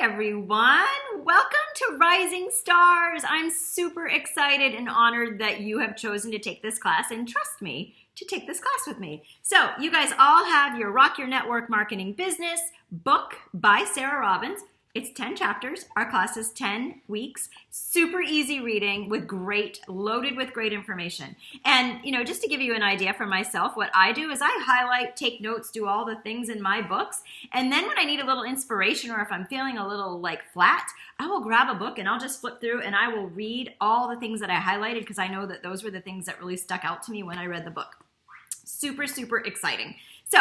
everyone. Welcome to Rising Stars. I'm super excited and honored that you have chosen to take this class and trust me to take this class with me. So you guys all have your Rock Your Network Marketing Business book by Sarah Robbins. It's 10 chapters. Our class is 10 weeks. Super easy reading loaded with great information. And, just to give you an idea for myself, what I do is I highlight, take notes, do all the things in my books. And then when I need a little inspiration or if I'm feeling a little flat, I will grab a book and I'll just flip through and I will read all the things that I highlighted because I know that those were the things that really stuck out to me when I read the book. Super, super exciting. So,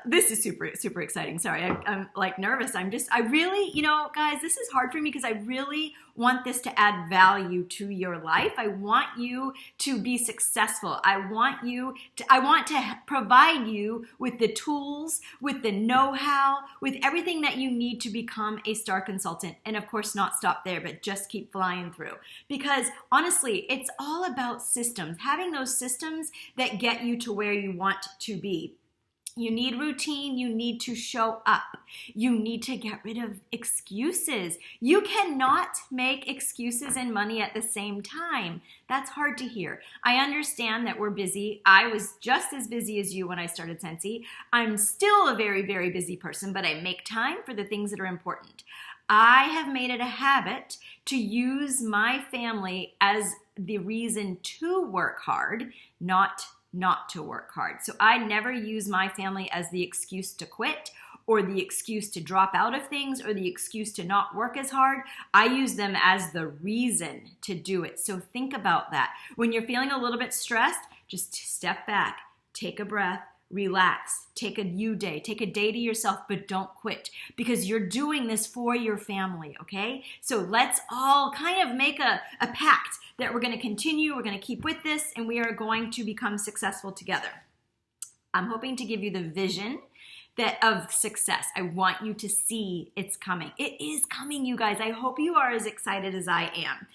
this is super, super exciting. Sorry, I'm nervous. I really, guys, this is hard for me because I really want this to add value to your life. I want you to be successful. I want to provide you with the tools, with the know-how, with everything that you need to become a star consultant. And of course, not stop there, but just keep flying through. Because honestly, it's all about systems, having those systems that get you to where you want to be. You need routine. You need to show up. You need to get rid of excuses. You cannot make excuses and money at the same time. That's hard to hear. I understand that we're busy. I was just as busy as you when I started Scentsy. I'm still a very, very busy person, but I make time for the things that are important. I have made it a habit to use my family as the reason to work hard, not to work hard. So I never use my family as the excuse to quit or the excuse to drop out of things or the excuse to not work as hard. I use them as the reason to do it. So think about that. When you're feeling a little bit stressed, just step back, take a breath, relax, take a you day, take a day to yourself, but don't quit because you're doing this for your family, okay? So let's all kind of make a pact that we're going to continue, we're going to keep with this, and we are going to become successful together. I'm hoping to give you the vision of success. I want you to see it's coming. It is coming, you guys. I hope you are as excited as I am.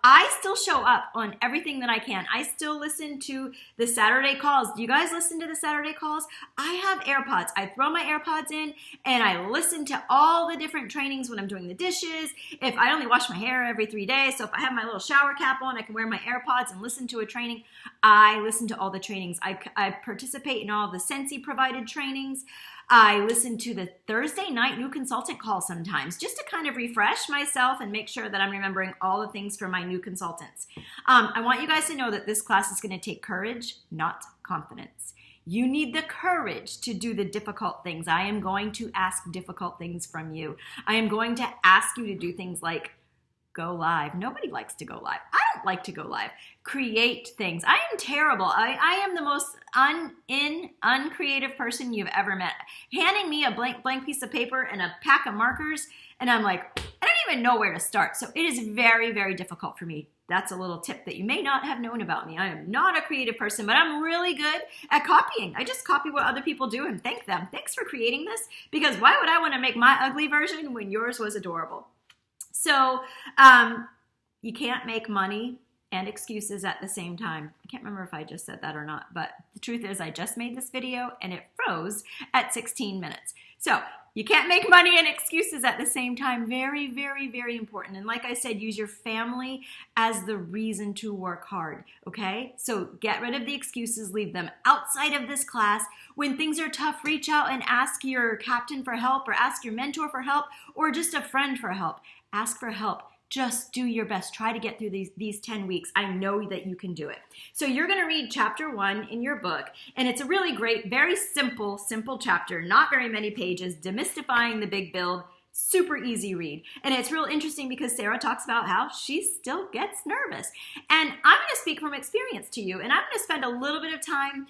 I still show up on everything that I can. I still listen to the Saturday calls. Do you guys listen to the Saturday calls? I have AirPods. I throw my AirPods in and I listen to all the different trainings when I'm doing the dishes. If I only wash my hair every 3 days, so if I have my little shower cap on, I can wear my AirPods and listen to a training. I listen to all the trainings. I participate in all of the Scentsy provided trainings. I listen to the Thursday night new consultant call sometimes just to kind of refresh myself and make sure that I'm remembering all the things for my new consultants. I want you guys to know that this class is going to take courage, not confidence. You need the courage to do the difficult things. I am going to ask difficult things from you. I am going to ask you to do things like go live. Nobody likes to go live. I don't like to go live. Create things. I am terrible. I am the most uncreative person you've ever met. Handing me a blank piece of paper and a pack of markers, and I'm like, I don't even know where to start. So it is very, very difficult for me. That's a little tip that you may not have known about me. I am not a creative person, but I'm really good at copying. I just copy what other people do and thank them. Thanks for creating this, because why would I want to make my ugly version when yours was adorable? So you can't make money and excuses at the same time. I can't remember if I just said that or not, but the truth is I just made this video and it froze at 16 minutes. So you can't make money and excuses at the same time. Very, very, very important. And like I said, use your family as the reason to work hard, okay? So get rid of the excuses, leave them outside of this class. When things are tough, reach out and ask your captain for help or ask your mentor for help or just a friend for help. Ask for help. Just do your best. Try to get through these 10 weeks. I know that you can do it. So you're going to read chapter 1 in your book, and it's a really great, very simple chapter, not very many pages, demystifying the big build, super easy read. And it's real interesting because Sarah talks about how she still gets nervous. And I'm going to speak from experience to you, and I'm going to spend a little bit of time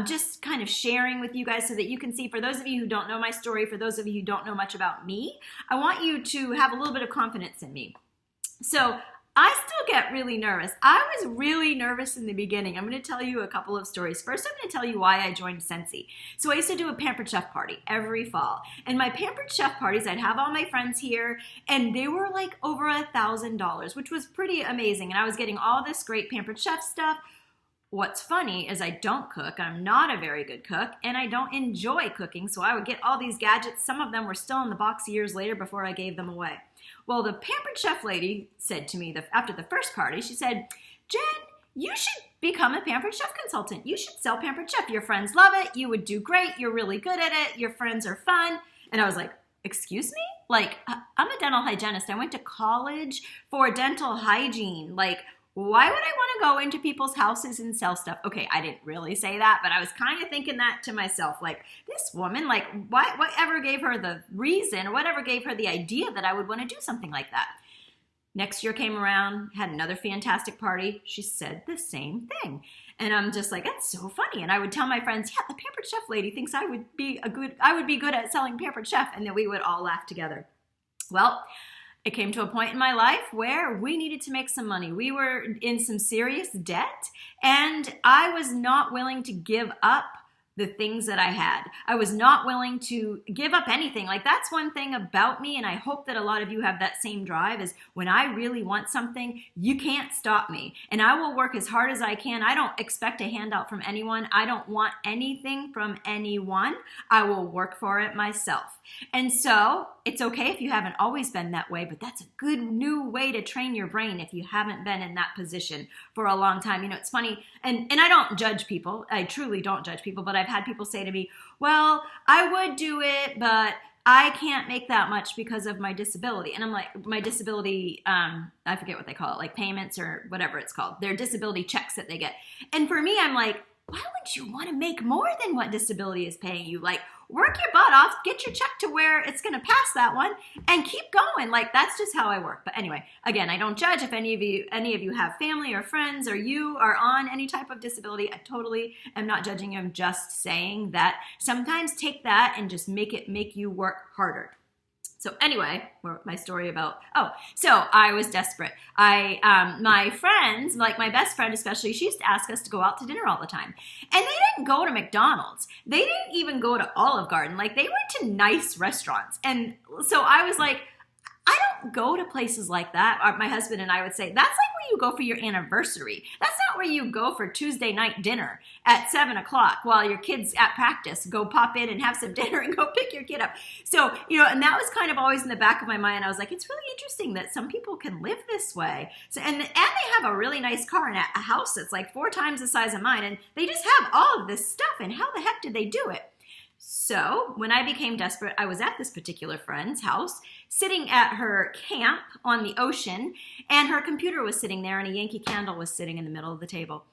just kind of sharing with you guys so that you can see, for those of you who don't know my story, for those of you who don't know much about me, I want you to have a little bit of confidence in me. So I still get really nervous. I was really nervous in the beginning. I'm going to tell you a couple of stories. First, I'm going to tell you why I joined Scentsy. So I used to do a Pampered Chef party every fall. And my Pampered Chef parties, I'd have all my friends here, and they were like over $1,000, which was pretty amazing. And I was getting all this great Pampered Chef stuff. what's funny is I don't cook. I'm not a very good cook, and I don't enjoy cooking. So I would get all these gadgets. Some of them were still in the box years later before I gave them away. Well, the Pampered Chef lady said to me after the first party, she said, Jen, you should become a Pampered Chef consultant. You should sell Pampered Chef. Your friends love it. You would do great. You're really good at it. Your friends are fun. And I was like, excuse me? Like, I'm a dental hygienist. I went to college for dental hygiene. Like, why would I want to go into people's houses and sell stuff? Okay, I didn't really say that, but I was kind of thinking that to myself. Like, this woman, like, whatever gave her the reason or whatever gave her the idea that I would want to do something like that? Next year came around, had another fantastic party. She said the same thing. And I'm just like, that's so funny. And I would tell my friends, yeah, the Pampered Chef lady thinks I would be good at selling Pampered Chef. And then we would all laugh together. Well, it came to a point in my life where we needed to make some money. We were in some serious debt, and I was not willing to give up the things that I had. I was not willing to give up anything. Like, that's one thing about me, and I hope that a lot of you have that same drive, is when I really want something, you can't stop me. And I will work as hard as I can. I don't expect a handout from anyone. I don't want anything from anyone. I will work for it myself. And so it's okay if you haven't always been that way, but that's a good new way to train your brain if you haven't been in that position for a long time. You know, it's funny, and I don't judge people. I truly don't judge people, but I've had people say to me, well, I would do it, but I can't make that much because of my disability. And I'm like, my disability, I forget what they call it, like payments or whatever it's called. They're disability checks that they get. And for me, I'm like, why would you want to make more than what disability is paying you? Like, work your butt off, get your check to where it's going to pass that one, and keep going. Like, that's just how I work. But anyway, again, I don't judge if any of you have family or friends or you are on any type of disability. I totally am not judging you. I'm just saying that sometimes take that and just make you work harder. So anyway, my story about, so I was desperate. My friends, like my best friend especially, she used to ask us to go out to dinner all the time. And they didn't go to McDonald's. They didn't even go to Olive Garden. Like, they went to nice restaurants. And so I was like, I don't go to places like that. My husband and I would say, that's like where you go for your anniversary. That's not where you go for Tuesday night dinner at 7 o'clock while your kid's at practice. Go pop in and have some dinner and go pick your kid up. So, and that was kind of always in the back of my mind. I was like, it's really interesting that some people can live this way. So, and they have a really nice car and a house that's like 4 times the size of mine. And they just have all of this stuff. And how the heck did they do it? So when I became desperate, I was at this particular friend's house, sitting at her camp on the ocean, and her computer was sitting there, and a Yankee Candle was sitting in the middle of the table.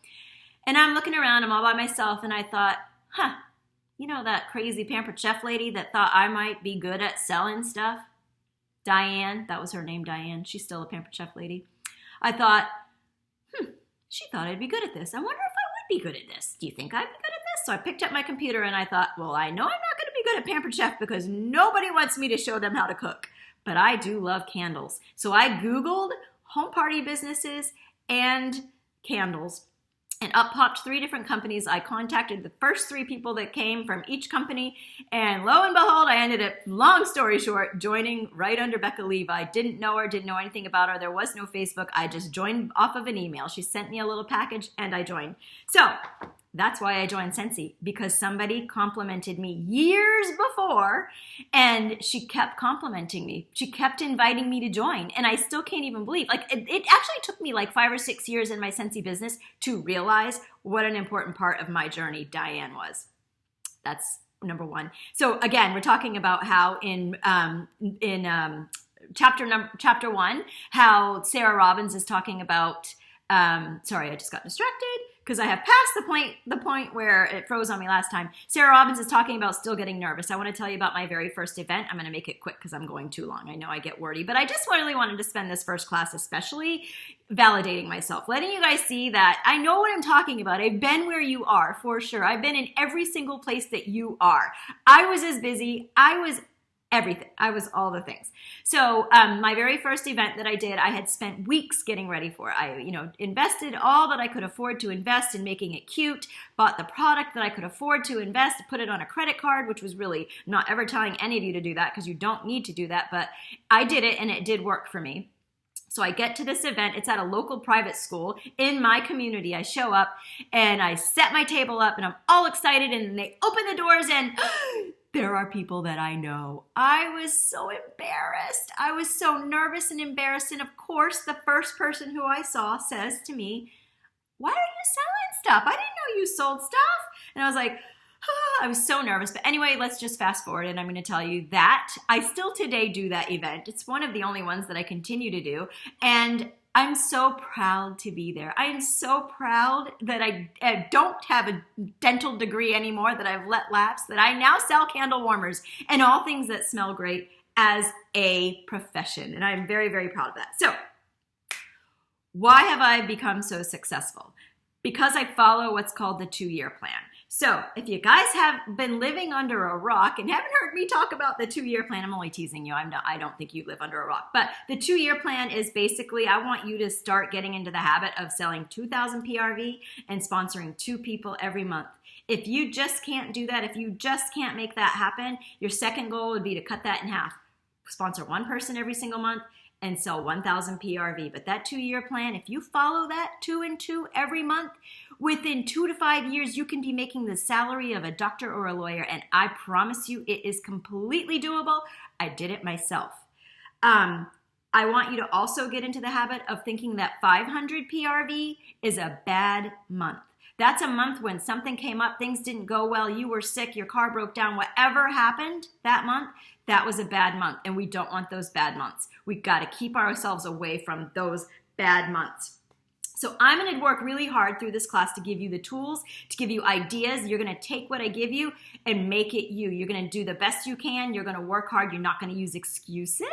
And I'm looking around, I'm all by myself, and I thought, that crazy Pampered Chef lady that thought I might be good at selling stuff? Diane, that was her name, Diane. She's still a Pampered Chef lady. I thought, she thought I'd be good at this. I wonder if I would be good at this. Do you think I'd be good at this? So I picked up my computer and I thought, well, I know I'm not going to be good at Pampered Chef because nobody wants me to show them how to cook. But I do love candles. So I Googled home party businesses and candles. And up popped 3 different companies. I contacted the first 3 people that came from each company. And lo and behold, I ended up, long story short, joining right under Becca Levi. Didn't know her, didn't know anything about her. There was no Facebook. I just joined off of an email. She sent me a little package and I joined. So that's why I joined Scentsy, because somebody complimented me years before, and she kept complimenting me. She kept inviting me to join, and I still can't even believe. Like, it actually took me like 5 or 6 years in my Scentsy business to realize what an important part of my journey Diane was. That's number 1. So again, we're talking about how in chapter 1, how Sarah Robbins is talking about. Sorry, I just got distracted because I have passed the point where it froze on me last time. Sarah Robbins is talking about still getting nervous. I want to tell you about my very first event. I'm going to make it quick because I'm going too long. I know I get wordy, but I just really wanted to spend this first class especially validating myself, letting you guys see that I know what I'm talking about. I've been where you are for sure. I've been in every single place that you are. I was as busy. I was everything. I was all the things. So my very first event that I did, I had spent weeks getting ready for. I, invested all that I could afford to invest in making it cute, bought the product that I could afford to invest, put it on a credit card, which was really not ever telling any of you to do that because you don't need to do that. But I did it and it did work for me. So I get to this event. It's at a local private school in my community. I show up and I set my table up and I'm all excited, and they open the doors and there are people that I know. I was so embarrassed. I was so nervous and embarrassed. And of course, the first person who I saw says to me, "Why are you selling stuff? I didn't know you sold stuff." And I was like, I was so nervous. But anyway, let's just fast forward, and I'm going to tell you that I still today do that event. It's one of the only ones that I continue to do. And I'm so proud to be there. I am so proud that I don't have a dental degree anymore, that I've let lapse, that I now sell candle warmers and all things that smell great as a profession. And I'm very, very proud of that. So why have I become so successful? Because I follow what's called the 2-year plan. So if you guys have been living under a rock and haven't heard me talk about the 2-year plan, I'm only teasing you. I don't think you live under a rock. But the 2-year plan is basically, I want you to start getting into the habit of selling 2,000 PRV and sponsoring 2 people every month. If you just can't do that, if you just can't make that happen, your second goal would be to cut that in half. Sponsor 1 person every single month and sell 1,000 PRV. But that 2-year plan, if you follow that 2 and 2 every month, within 2 to 5 years, you can be making the salary of a doctor or a lawyer. And I promise you, it is completely doable. I did it myself. I want you to also get into the habit of thinking that 500 PRV is a bad month. That's a month when something came up, things didn't go well, you were sick, your car broke down, whatever happened that month, that was a bad month. And we don't want those bad months. We got to keep ourselves away from those bad months. So I'm going to work really hard through this class to give you the tools, to give you ideas. You're going to take what I give you and make it you. You're going to do the best you can. You're going to work hard. You're not going to use excuses.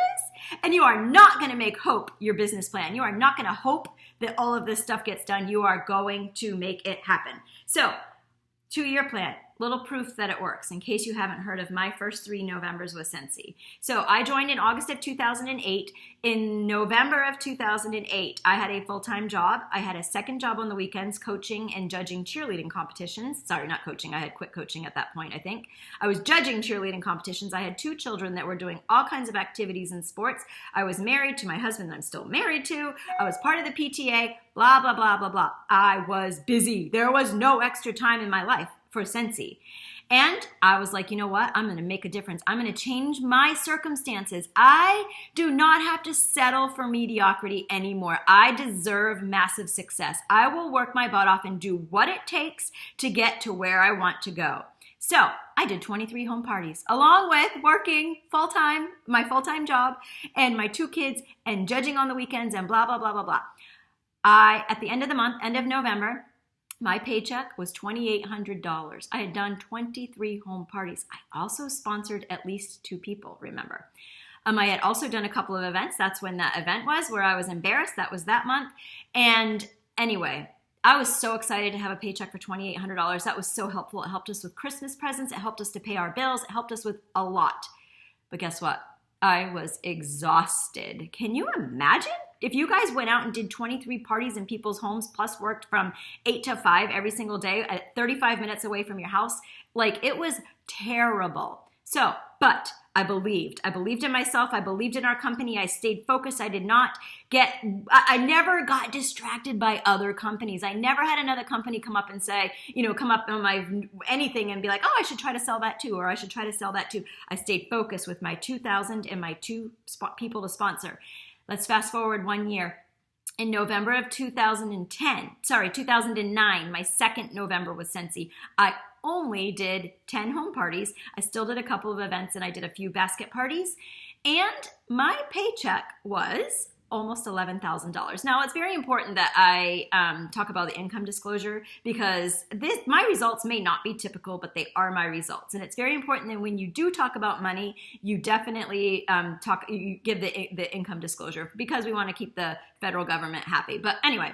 And you are not going to make hope your business plan. You are not going to hope that all of this stuff gets done. You are going to make it happen. So 2-year plan. Little proof that it works in case you haven't heard of my first 3 Novembers with Scentsy. So I joined in August of 2008. In November of 2008, I had a full-time job. I had a second job on the weekends coaching and judging cheerleading competitions. Sorry, not coaching. I had quit coaching at that point, I think. I was judging cheerleading competitions. I had 2 children that were doing all kinds of activities in sports. I was married to my husband that I'm still married to. I was part of the PTA, blah, blah, blah, blah, blah. I was busy. There was no extra time in my life for Scentsy. And I was like, you know what? I'm going to make a difference. I'm going to change my circumstances. I do not have to settle for mediocrity anymore. I deserve massive success. I will work my butt off and do what it takes to get to where I want to go. So I did 23 home parties along with working full-time, my full-time job, and my 2 kids, and judging on the weekends, and blah, blah, blah, blah, blah. At the end of the month, end of November, my paycheck was $2,800. I had done 23 home parties. I also sponsored at least 2 people, remember. I had also done a couple of events. That's when that event was, where I was embarrassed. That was that month. And anyway, I was so excited to have a paycheck for $2,800. That was so helpful. It helped us with Christmas presents. It helped us to pay our bills. It helped us with a lot. But guess what? I was exhausted. Can you imagine? If you guys went out and did 23 parties in people's homes, plus worked from 8 to 5 every single day at 35 minutes away from your house, like, it was terrible. So, but I believed in myself. I believed in our company. I stayed focused. I never got distracted by other companies. I never had another company come up and say, come up on my anything and be like, oh, I should try to sell that too, or I should try to sell that too. I stayed focused with my 2,000 and my 2 people to sponsor. Let's fast forward 1 year. In November of 2009, my second November with Scentsy, I only did 10 home parties. I still did a couple of events, and I did a few basket parties. And my paycheck was almost $11,000. Now, it's very important that I talk about the income disclosure, because my results may not be typical, but they are my results. And it's very important that when you do talk about money, you definitely you give the income disclosure, because we want to keep the federal government happy. But anyway,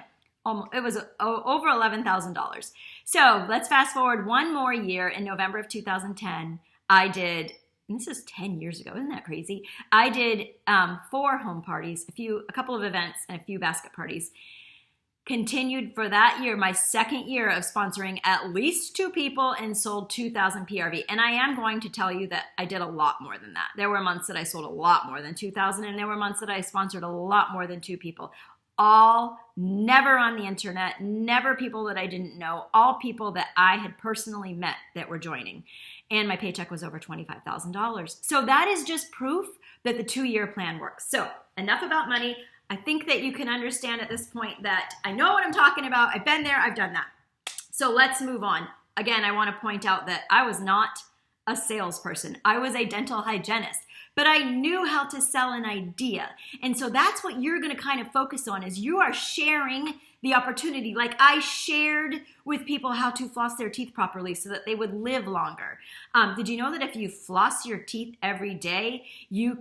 it was over $11,000. So let's fast forward 1 more year. In November of 2010, I did, and this is 10 years ago, isn't that crazy? I did 4 home parties, a couple of events, and a few basket parties. continued for that year, my second year of sponsoring at least 2 people and sold 2,000 PRV. And I am going to tell you that I did a lot more than that. There were months that I sold a lot more than 2,000, and there were months that I sponsored a lot more than 2 people. All never on the internet, never people that I didn't know, all people that I had personally met that were joining. And my paycheck was over $25,000. So that is just proof that the 2-year plan works. So enough about money. I think that you can understand at this point that I know what I'm talking about. I've been there, I've done that. So let's move on. Again, I want to point out that I was not a salesperson. I was a dental hygienist, but I knew how to sell an idea. And so that's what you're going to kind of focus on, is you are sharing the opportunity. Like I shared with people how to floss their teeth properly so that they would live longer. Did you know that if you floss your teeth every day, you're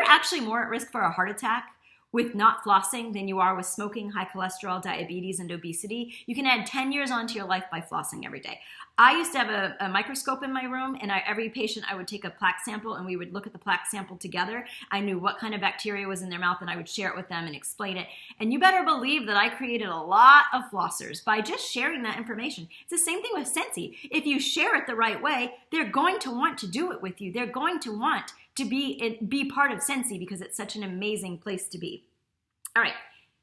actually more at risk for a heart attack with not flossing than you are with smoking, high cholesterol, diabetes, and obesity? You can add 10 years onto your life by flossing every day. I used to have a microscope in my room, and every patient I would take a plaque sample, and we would look at the plaque sample together. I knew what kind of bacteria was in their mouth, and I would share it with them and explain it. And you better believe that I created a lot of flossers by just sharing that information. It's the same thing with Scentsy. If you share it the right way, they're going to want to do it with you. They're going to want to be part of Scentsy because it's such an amazing place to be. All right,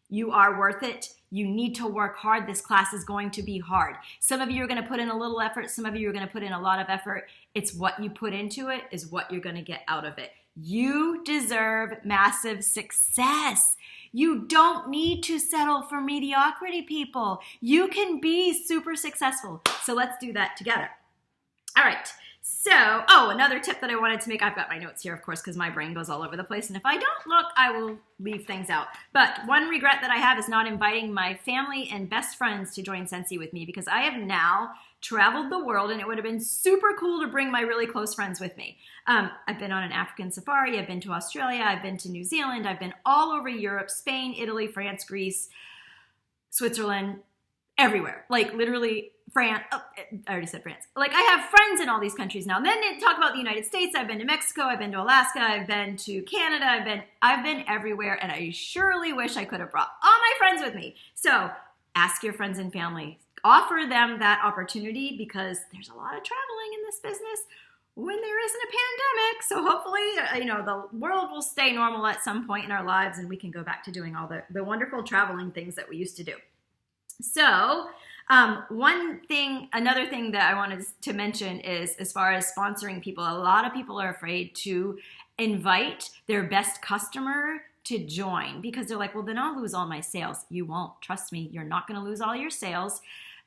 you are worth it. You need to work hard. This class is going to be hard. Some of you are going to put in a little effort. Some of you are going to put in a lot of effort. It's what you put into it is what you're going to get out of it. You deserve massive success. You don't need to settle for mediocrity, people. You can be super successful. So let's do that together. All right. So, another tip that I wanted to make, I've got my notes here, of course, because my brain goes all over the place. And if I don't look, I will leave things out. But one regret that I have is not inviting my family and best friends to join Scentsy with me, because I have now traveled the world, and it would have been super cool to bring my really close friends with me. I've been on an African safari. I've been to Australia. I've been to New Zealand. I've been all over Europe, Spain, Italy, France, Greece, Switzerland, everywhere. Like literally France. Oh, I already said France. Like I have friends in all these countries now. And then they talk about the United States. I've been to Mexico. I've been to Alaska. I've been to Canada. I've been everywhere. And I surely wish I could have brought all my friends with me. So ask your friends and family. Offer them that opportunity, because there's a lot of traveling in this business when there isn't a pandemic. So hopefully, the world will stay normal at some point in our lives, and we can go back to doing all the wonderful traveling things that we used to do. So another thing that I wanted to mention is, as far as sponsoring people, a lot of people are afraid to invite their best customer to join, because they're like, well, then I'll lose all my sales. You won't. Trust me, you're not going to lose all your sales.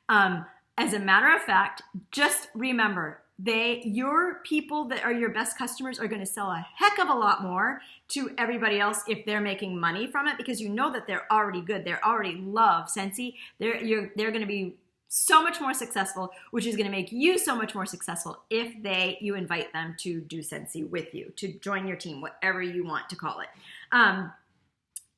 As a matter of fact, just remember, your people that are your best customers are going to sell a heck of a lot more to everybody else if they're making money from it, because you know that they're already good. They already love Scentsy. They're going to be so much more successful, which is going to make you so much more successful if you invite them to do Scentsy with you, to join your team, whatever you want to call it.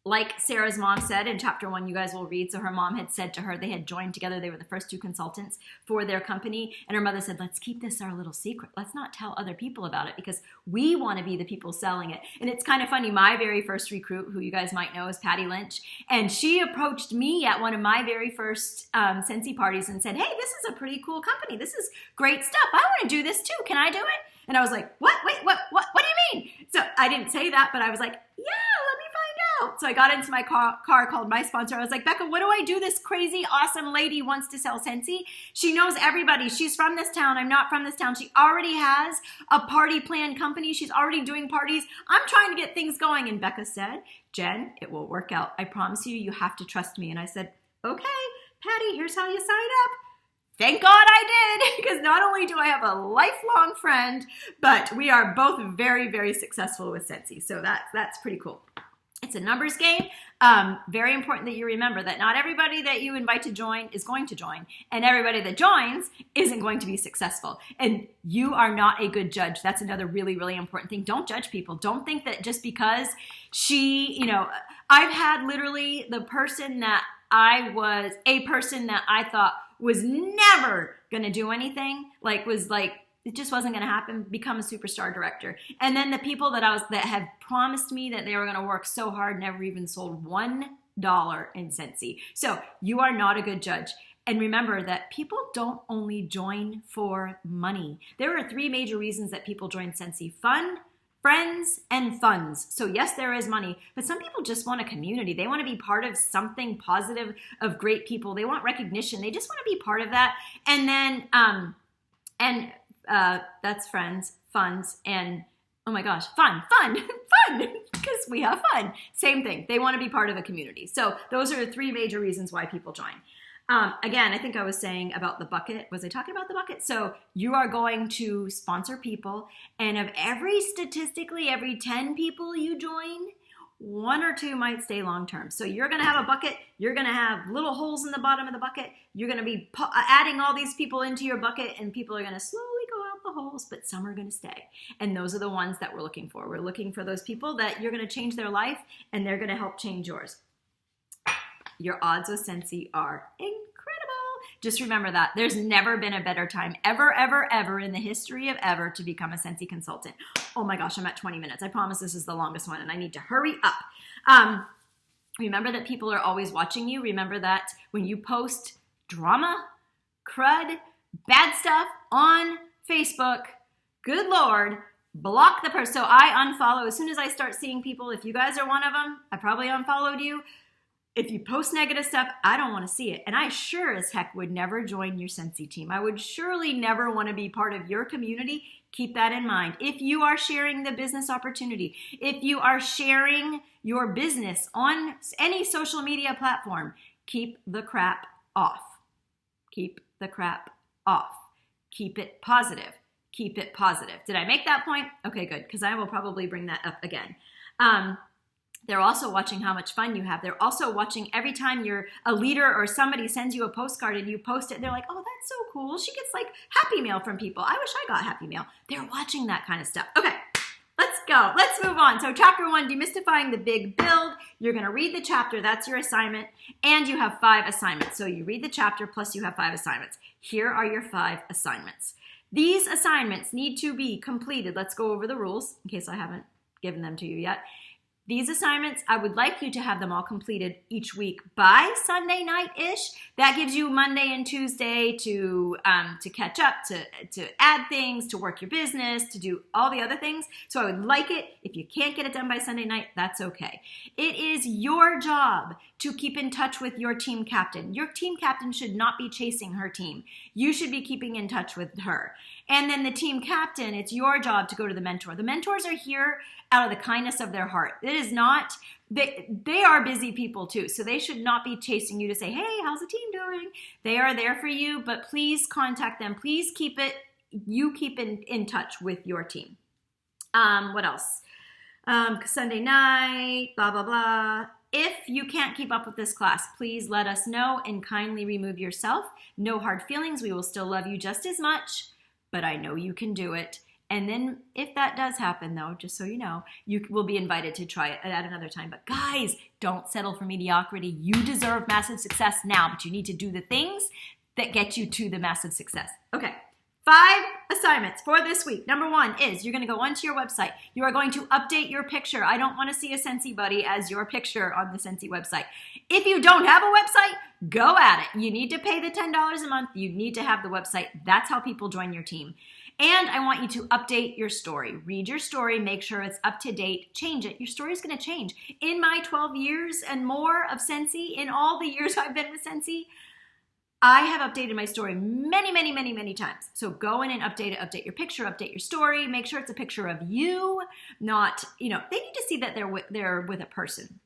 Like Sarah's mom said in chapter 1, you guys will read. So her mom had said to her, they had joined together. They were the first 2 consultants for their company. And her mother said, let's keep this our little secret. Let's not tell other people about it, because we want to be the people selling it. And it's kind of funny. My very first recruit, who you guys might know, is Patty Lynch. And she approached me at one of my very first Scentsy parties and said, hey, this is a pretty cool company. This is great stuff. I want to do this too. Can I do it? And I was like, what? Wait, what do you mean? So I didn't say that, but I was like, yeah, let me find out. So I got into my car, called my sponsor. I was like, Becca, what do I do? This crazy, awesome lady wants to sell Scentsy. She knows everybody. She's from this town. I'm not from this town. She already has a party planned company. She's already doing parties. I'm trying to get things going. And Becca said, Jen, it will work out. I promise you, you have to trust me. And I said, okay, Patty, here's how you sign up. Thank God I did, because not only do I have a lifelong friend, but we are both very, very successful with Scentsy. So that's pretty cool. It's a numbers game. Very important that you remember that not everybody that you invite to join is going to join, and everybody that joins isn't going to be successful. And you are not a good judge. That's another really, really important thing. Don't judge people. Don't think that just because I've had literally a person that I thought was never going to do anything, it just wasn't going to happen, become a superstar director. And then the people that have promised me that they were going to work so hard, never even sold one dollar in Scentsy. So you are not a good judge. And remember that people don't only join for money. There are 3 major reasons that people join Scentsy: fun, friends, and funds. So yes, there is money, but some people just want a community. They want to be part of something positive, of great people. They want recognition. They just want to be part of that. And then, that's friends, funds, and oh my gosh, fun, because we have fun. Same thing. They want to be part of a community. So those are 3 major reasons why people join. Again, I think I was saying about the bucket. Was I talking about the bucket? So you are going to sponsor people, and of statistically every 10 people you join, 1 or 2 might stay long-term. So you're going to have a bucket. You're going to have little holes in the bottom of the bucket. You're going to be adding all these people into your bucket, and people are going to slowly go out the holes, but some are going to stay. And those are the ones that we're looking for. We're looking for those people that you're going to change their life, and they're going to help change yours. Your odds with Scentsy are incredible. Just remember that. There's never been a better time ever, ever, ever in the history of ever to become a Scentsy consultant. Oh my gosh, I'm at 20 minutes. I promise this is the longest one, and I need to hurry up. Remember that people are always watching you. Remember that when you post drama, crud, bad stuff on Facebook, good Lord, block the person. So I unfollow as soon as I start seeing people. If you guys are one of them, I probably unfollowed you. If you post negative stuff, I don't want to see it. And I sure as heck would never join your Scentsy team. I would surely never want to be part of your community. Keep that in mind. If you are sharing the business opportunity, if you are sharing your business on any social media platform, keep the crap off. Keep the crap off. Keep it positive. Keep it positive. Did I make that point? Okay, good, because I will probably bring that up again. They're also watching how much fun you have. They're also watching every time you're a leader or somebody sends you a postcard and you post it. They're like, oh, that's so cool. She gets like happy mail from people. I wish I got happy mail. They're watching that kind of stuff. Okay, let's go. Let's move on. So chapter 1, demystifying the big build. You're going to read the chapter. That's your assignment. And you have 5 assignments. So you read the chapter plus you have 5 assignments. Here are your 5 assignments. These assignments need to be completed. Let's go over the rules in case I haven't given them to you yet. These assignments, I would like you to have them all completed each week by Sunday night-ish. That gives you Monday and Tuesday to catch up, to add things, to work your business, to do all the other things. So I would like it. If you can't get it done by Sunday night, that's okay. It is your job to keep in touch with your team captain. Your team captain should not be chasing her team. You should be keeping in touch with her. And then the team captain, it's your job to go to the mentor. The mentors are here out of the kindness of their heart. It is not, they are busy people too, so they should not be chasing you to say, hey, how's the team doing? They are there for you, but please contact them. Please keep in touch with your team. What else? Sunday night, blah, blah, blah. If you can't keep up with this class, please let us know and kindly remove yourself. No hard feelings. We will still love you just as much, but I know you can do it. And then if that does happen, though, just so you know, you will be invited to try it at another time. But guys, don't settle for mediocrity. You deserve massive success now, but you need to do the things that get you to the massive success. Okay, 5 assignments for this week. Number 1 is you're going to go onto your website. You are going to update your picture. I don't want to see a Scentsy buddy as your picture on the Scentsy website. If you don't have a website, go at it. You need to pay the $10 a month. You need to have the website. That's how people join your team. And I want you to update your story. Read your story, make sure it's up to date, change it. Your story is going to change. In my 12 years and more of Scentsy, in all the years I've been with Scentsy, I have updated my story many, many, many, many times. So go in and update it, update your picture, update your story, make sure it's a picture of you, not, they need to see that they're with a person.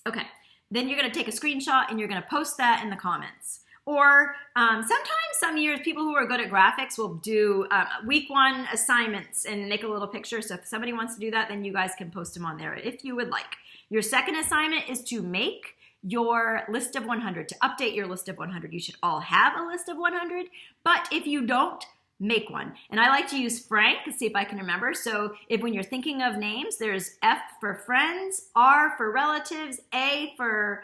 Okay, then you're going to take a screenshot and you're going to post that in the comments. Or sometimes, some years, people who are good at graphics will do week 1 assignments and make a little picture. So if somebody wants to do that, then you guys can post them on there if you would like. Your second assignment is to make your list of 100, to update your list of 100. You should all have a list of 100, but if you don't, make one. And I like to use Frank to see if I can remember. So if when you're thinking of names, there's F for friends, R for relatives, A for,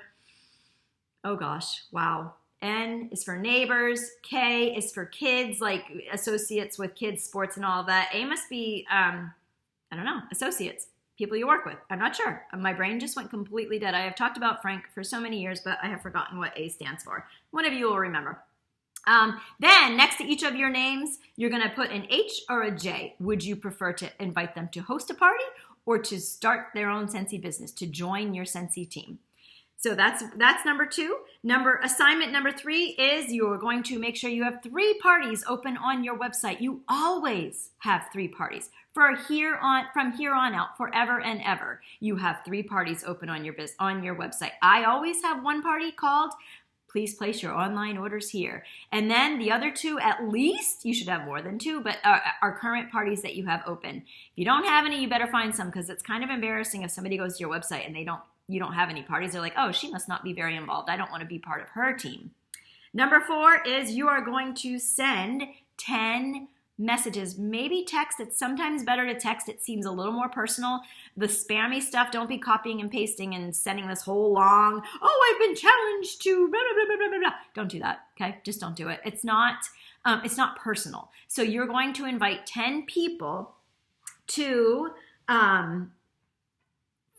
oh gosh, wow. N is for neighbors, K is for kids, like associates with kids, sports and all of that. A must be, associates. people you work with. I'm not sure. My brain just went completely dead. I have talked about Frank for so many years, but I have forgotten what A stands for. One of you will remember. Then next to each of your names, you're going to put an H or a J. Would you prefer to invite them to host a party or to start their own Scentsy business, to join your Scentsy team? So that's number 2. Assignment number 3 is you're going to make sure you have 3 parties open on your website. You always have 3 parties. From here on out, forever and ever, you have 3 parties open on your website. I always have one party called "Please place your online orders here." And then the other 2, at least, you should have more than 2, but are current parties that you have open. If you don't have any, you better find some, because it's kind of embarrassing if somebody goes to your website and you don't have any parties. They're like, oh, she must not be very involved. I don't want to be part of her team. Number 4 is you are going to send 10 messages, maybe text. It's sometimes better to text. It seems a little more personal. The spammy stuff, don't be copying and pasting and sending this whole long, oh, I've been challenged to blah, blah, blah, blah, blah, blah. Don't do that, okay? Just don't do it. It's not personal. So you're going to invite 10 people to,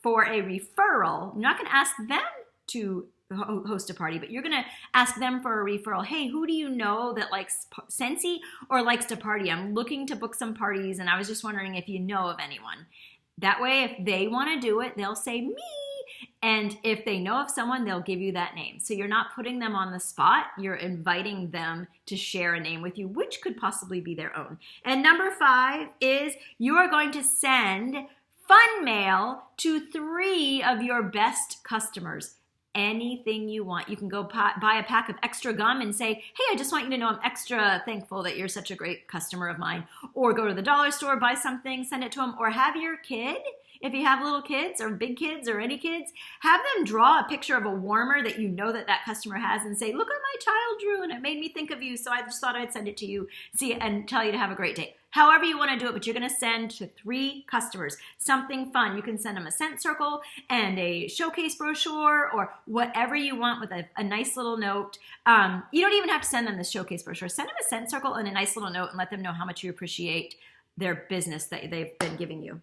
for a referral. You're not going to ask them to host a party, but you're going to ask them for a referral. Hey, who do you know that likes Scentsy or likes to party? I'm looking to book some parties, and I was just wondering if you know of anyone. That way, if they want to do it, they'll say me. And if they know of someone, they'll give you that name. So you're not putting them on the spot. You're inviting them to share a name with you, which could possibly be their own. And number 5 is you are going to send fun mail to 3 of your best customers. Anything you want. You can go buy a pack of extra gum and say, hey, I just want you to know I'm extra thankful that you're such a great customer of mine. Or go to the dollar store, buy something, send it to them. Or have your kid, if you have little kids or big kids or any kids, have them draw a picture of a warmer that you know that customer has and say, look what my child drew and it made me think of you, so I just thought I'd send it to you, and tell you to have a great day. However you want to do it, but you're going to send to 3 customers something fun. You can send them a scent circle and a showcase brochure or whatever you want with a nice little note. You don't even have to send them the showcase brochure. Send them a scent circle and a nice little note and let them know how much you appreciate their business that they've been giving you.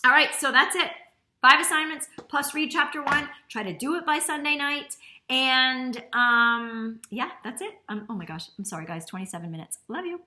All right, so that's it. 5 assignments plus read chapter 1. Try to do it by Sunday night. And yeah, that's it. Oh my gosh, I'm sorry guys, 27 minutes. Love you.